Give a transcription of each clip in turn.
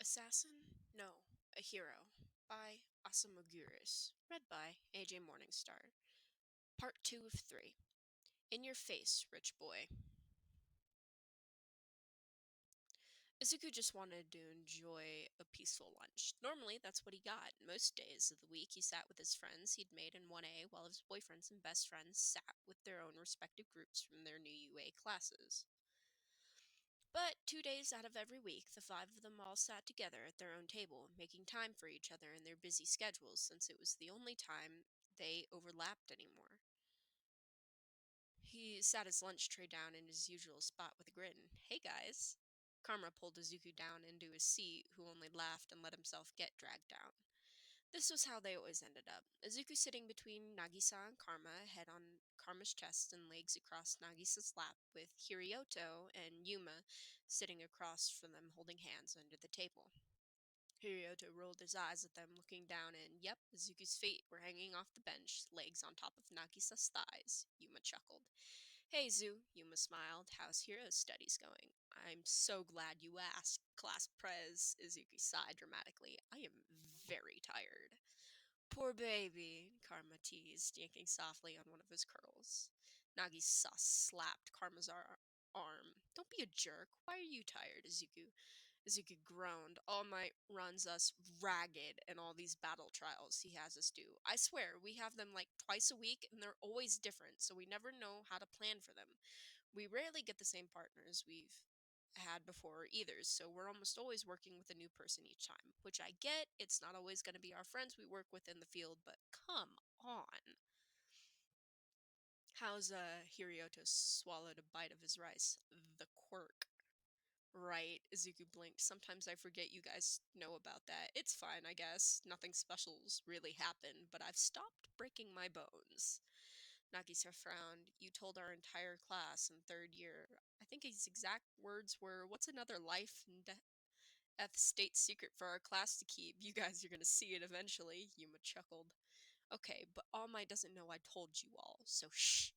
Assassin? No, a Hero by Osamugiris. Read by AJ Morningstar. Part 2 of 3. In Your Face, Rich Boy. Izuku just wanted to enjoy a peaceful lunch. Normally, that's what he got. Most days of the week, he sat with his friends he'd made in 1A, while his boyfriends and best friends sat with their own respective groups from their new UA classes. But 2 days out of every week, the five of them all sat together at their own table, making time for each other in their busy schedules, since it was the only time they overlapped anymore. He sat his lunch tray down in his usual spot with a grin. Hey guys. Karma pulled Izuku down into his seat, who only laughed and let himself get dragged down. This was how they always ended up. Izuku sitting between Nagisa and Karma, head on Karma's chest and legs across Nagisa's lap, with Hirioto and Yuma sitting across from them holding hands under the table. Hirioto rolled his eyes at them, looking down, and yep, Izuku's feet were hanging off the bench, legs on top of Nagisa's thighs. Yuma chuckled. Hey, Zu, Yuma smiled. How's Hero's studies going? I'm so glad you asked, Class Prez, Izuku sighed dramatically. I am very tired. Poor baby, Karma teased, yanking softly on one of his curls. Nagisa slapped Karma's arm. Don't be a jerk. Why are you tired, Izuku groaned. All Might runs us ragged in all these battle trials he has us do. I swear, we have them like twice a week, and they're always different, so we never know how to plan for them. We rarely get the same partners we've had before either, so we're almost always working with a new person each time. Which I get, it's not always going to be our friends we work with in the field, but come on. How's Hirioto swallowed a bite of his rice? The quirk. Right, Izuku blinked. Sometimes I forget you guys know about that. It's fine, I guess. Nothing special's really happened, but I've stopped breaking my bones. Nagisa frowned. You told our entire class in third year. I think his exact words were, what's another life and death state secret for our class to keep? You guys are gonna see it eventually, Yuma chuckled. Okay, but All Might doesn't know I told you all, so shh.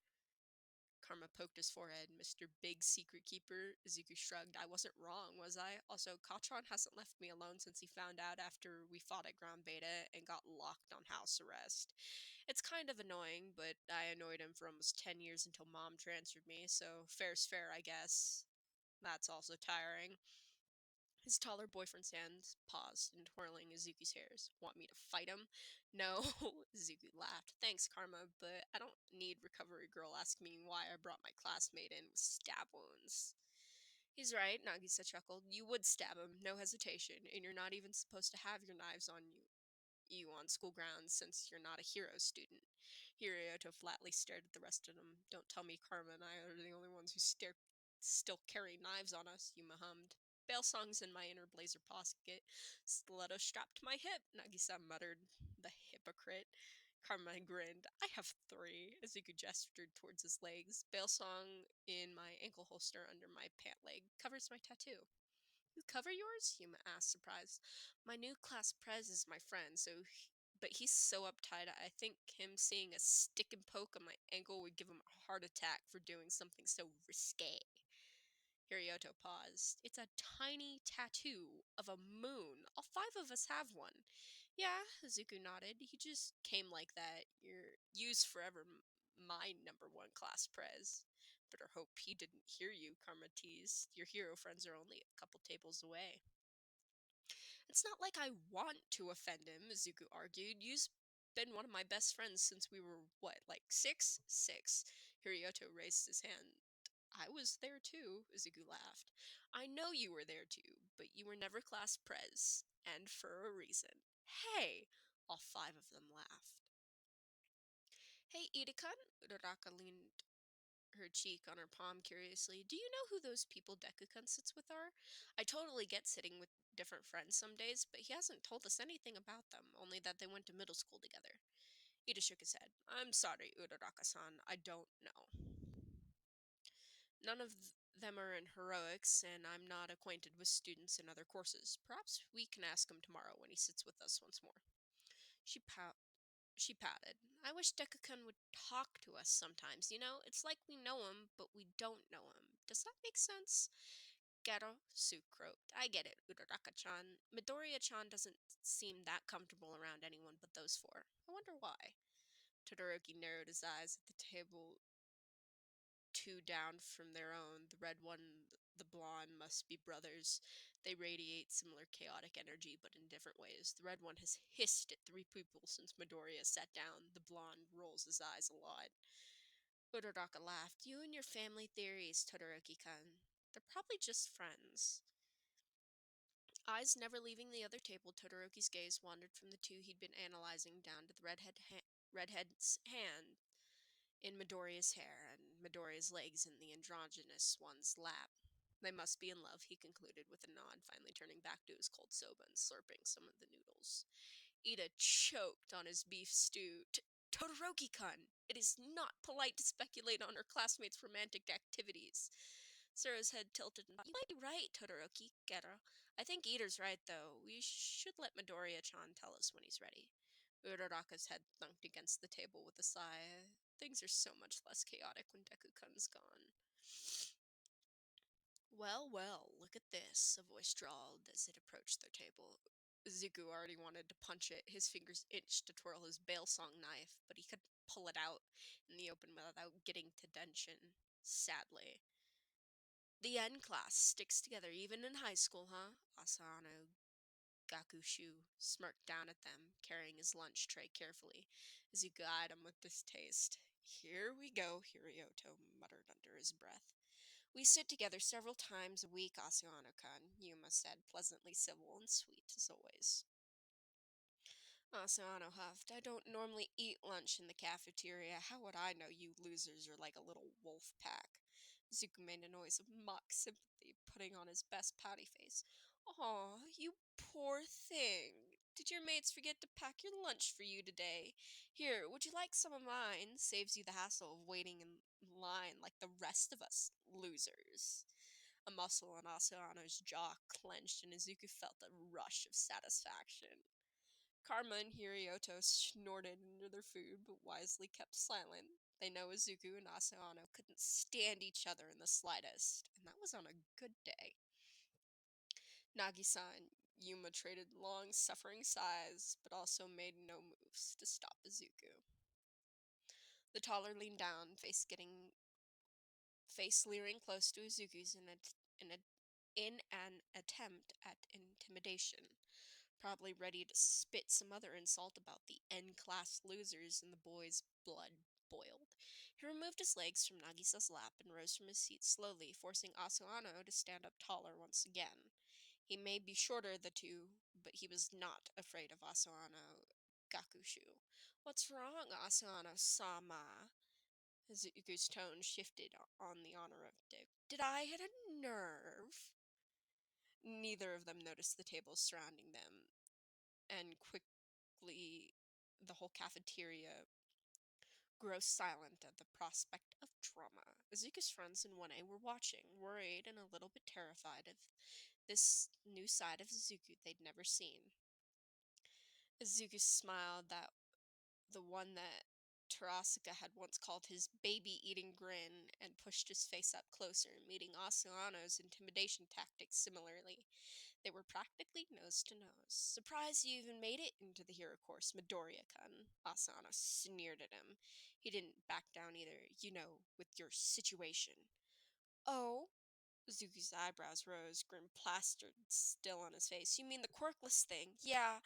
Karma poked his forehead. Mr. Big Secret Keeper, Izuku shrugged. I wasn't wrong, was I? Also, Katron hasn't left me alone since he found out after we fought at Ground Beta and got locked on house arrest. It's kind of annoying, but I annoyed him for almost 10 years until Mom transferred me, so fair's fair, I guess. That's also tiring. His taller boyfriend's hands paused in twirling Izuku's hairs. Want me to fight him? No, Izuku laughed. Thanks, Karma, but I don't need Recovery Girl asking me why I brought my classmate in with stab wounds. He's right, Nagisa chuckled. You would stab him, no hesitation, and you're not even supposed to have your knives on you on school grounds since you're not a hero student. Hirioto flatly stared at the rest of them. Don't tell me Karma and I are the only ones who still carry knives on us, Yuma hummed. Bale songs in my inner blazer pocket, stiletto strapped to my hip, Nagisa muttered. The hypocrite. Karma grinned. I have three, Izuku gestured towards his legs. Bale song in my ankle holster under my pant leg covers my tattoo. You cover yours? Yuma asked, surprised. My new class prez is my friend, but he's so uptight I think him seeing a stick and poke on my ankle would give him a heart attack for doing something so risque. Hirioto paused. It's a tiny tattoo of a moon. All five of us have one. Yeah, Zuko nodded. He just came like that. You's forever my number one class prez. Better hope he didn't hear you, Karma teased. Your hero friends are only a couple tables away. It's not like I want to offend him, Zuko argued. You've been one of my best friends since we were, what, like six? Six. Hirioto raised his hand. I was there too, Izuku laughed. I know you were there too, but you were never class prez, and for a reason. Hey! All five of them laughed. Hey, Ida-kun, Uraraka leaned her cheek on her palm curiously. Do you know who those people Deku-kun sits with are? I totally get sitting with different friends some days, but he hasn't told us anything about them, only that they went to middle school together. Ida shook his head. I'm sorry, Uraraka-san, I don't know. None of them are in heroics, and I'm not acquainted with students in other courses. Perhaps we can ask him tomorrow when he sits with us once more. She she pouted. I wish Deku-kun would talk to us sometimes, you know? It's like we know him, but we don't know him. Does that make sense? Gero, Sue croaked. I get it, Uraraka-chan. Midoriya-chan doesn't seem that comfortable around anyone but those four. I wonder why. Todoroki narrowed his eyes at the table two down from their own. The red one, the blonde, must be brothers. They radiate similar chaotic energy, but in different ways. The red one has hissed at three people since Midoriya sat down. The blonde rolls his eyes a lot. Uraraka laughed. You and your family theories, Todoroki-kun. They're probably just friends. Eyes never leaving the other table, Todoroki's gaze wandered from the two he'd been analyzing down to the redhead's hand in Midoriya's hair and Midoriya's legs in the androgynous one's lap. They must be in love, he concluded with a nod, finally turning back to his cold soba and slurping some of the noodles. Ida choked on his beef stew. Todoroki-kun! It is not polite to speculate on her classmates' romantic activities. Sura's head tilted. You might be right, Todoroki, Gera. I think Ida's right, though. We should let Midoriya-chan tell us when he's ready. Uraraka's head thunked against the table with a sigh. Things are so much less chaotic when Deku-kun's gone. Well, well, look at this, a voice drawled as it approached their table. Zuko already wanted to punch it. His fingers itched to twirl his Bale-song knife, but he couldn't pull it out in the open without getting to tension. Sadly. The N class sticks together even in high school, huh? Asano Gakushu smirked down at them, carrying his lunch tray carefully, as he eyed him with distaste. Here we go, Hirioto muttered under his breath. We sit together several times a week, Asano-kun, Yuma said, pleasantly civil and sweet as always. Asano huffed. I don't normally eat lunch in the cafeteria. How would I know you losers are like a little wolf pack? Zuko made a noise of mock sympathy, putting on his best pouty face. Aw, you poor thing. Did your mates forget to pack your lunch for you today? Here, would you like some of mine? Saves you the hassle of waiting in line like the rest of us losers. A muscle on Asano's jaw clenched, and Izuku felt a rush of satisfaction. Karma and Hirioto snorted into their food, but wisely kept silent. They know Izuku and Asano couldn't stand each other in the slightest, and that was on a good day. Nagisa and Yuma traded long, suffering sighs, but also made no moves to stop Izuku. The taller leaned down, face leering close to Izuku's in an attempt at intimidation, probably ready to spit some other insult about the N-class losers, and the boy's blood boiled. He removed his legs from Nagisa's lap and rose from his seat slowly, forcing Asano to stand up taller once again. He may be shorter of the two, but he was not afraid of Asano Gakushu. What's wrong, Asano-sama? Zuko's tone shifted on the honor of Dick. Did I hit a nerve? Neither of them noticed the tables surrounding them, and quickly the whole cafeteria grew silent at the prospect of drama. Azuka's friends in 1A were watching, worried and a little bit terrified of this new side of Azuku they'd never seen. Azuka smiled, that the one that Tarasaka had once called his baby-eating grin, and pushed his face up closer, meeting Asano's intimidation tactics similarly. They were practically nose to nose. Surprised you even made it into the hero course, Midoriya-kun. Asano sneered at him. He didn't back down either, with your situation. Oh? Zuki's eyebrows rose, grin plastered still on his face. You mean the quirkless thing? Yeah,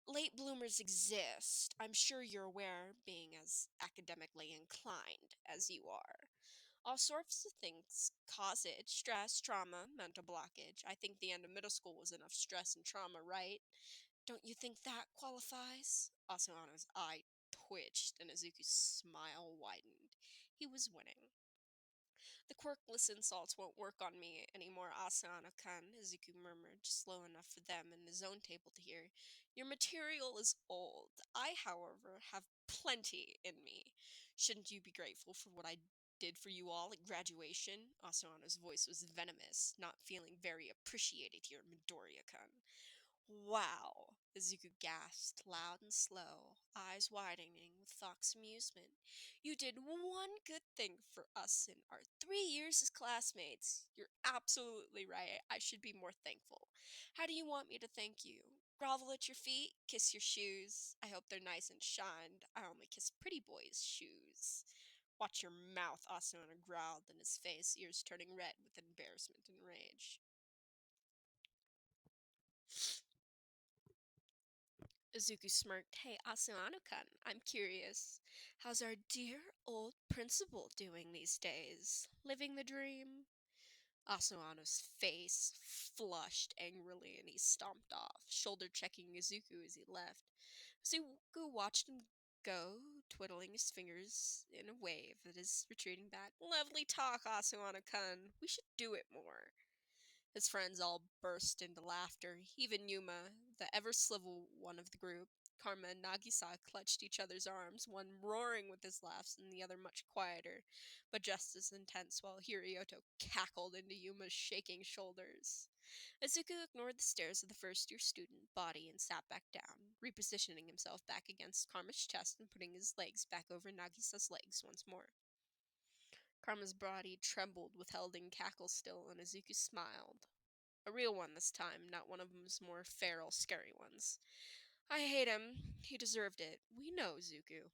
late bloomers exist. I'm sure you're aware, being as academically inclined as you are. All sorts of things cause it: stress, trauma, mental blockage. I think the end of middle school was enough stress and trauma, right? Don't you think that qualifies? Asano's eye twitched and Izuku's smile widened. He was winning. The quirkless insults won't work on me anymore, Asano-kun, Izuku murmured, slow enough for them and his own table to hear. Your material is old. I, however, have plenty in me. Shouldn't you be grateful for what I did for you all at graduation? Asano's voice was venomous, not feeling very appreciated here, Midoriya-kun. Wow. Izuku gasped, loud and slow, eyes widening with fox amusement. You did one good thing for us in our 3 years as classmates. You're absolutely right. I should be more thankful. How do you want me to thank you? Grovel at your feet? Kiss your shoes? I hope they're nice and shined. I only kiss pretty boys' shoes. Watch your mouth, Asuna growled in his face, ears turning red with embarrassment and rage. Izuku smirked. Hey, Asano-kun, I'm curious. How's our dear old principal doing these days? Living the dream? Asano's face flushed angrily and he stomped off, shoulder checking Izuku as he left. Izuku watched him go, twiddling his fingers in a wave at his retreating back. Lovely talk, Asano-kun. We should do it more. His friends all burst into laughter. Even Yuma, the ever civil one of the group, Karma and Nagisa clutched each other's arms, one roaring with his laughs and the other much quieter, but just as intense, while Hirioto cackled into Yuma's shaking shoulders. Izuku ignored the stares of the first-year student body and sat back down, repositioning himself back against Karma's chest and putting his legs back over Nagisa's legs once more. Karma's body trembled with held in cackle still, and Izuku smiled. A real one this time, not one of them's more feral, scary ones. I hate him. He deserved it. We know, Zuku.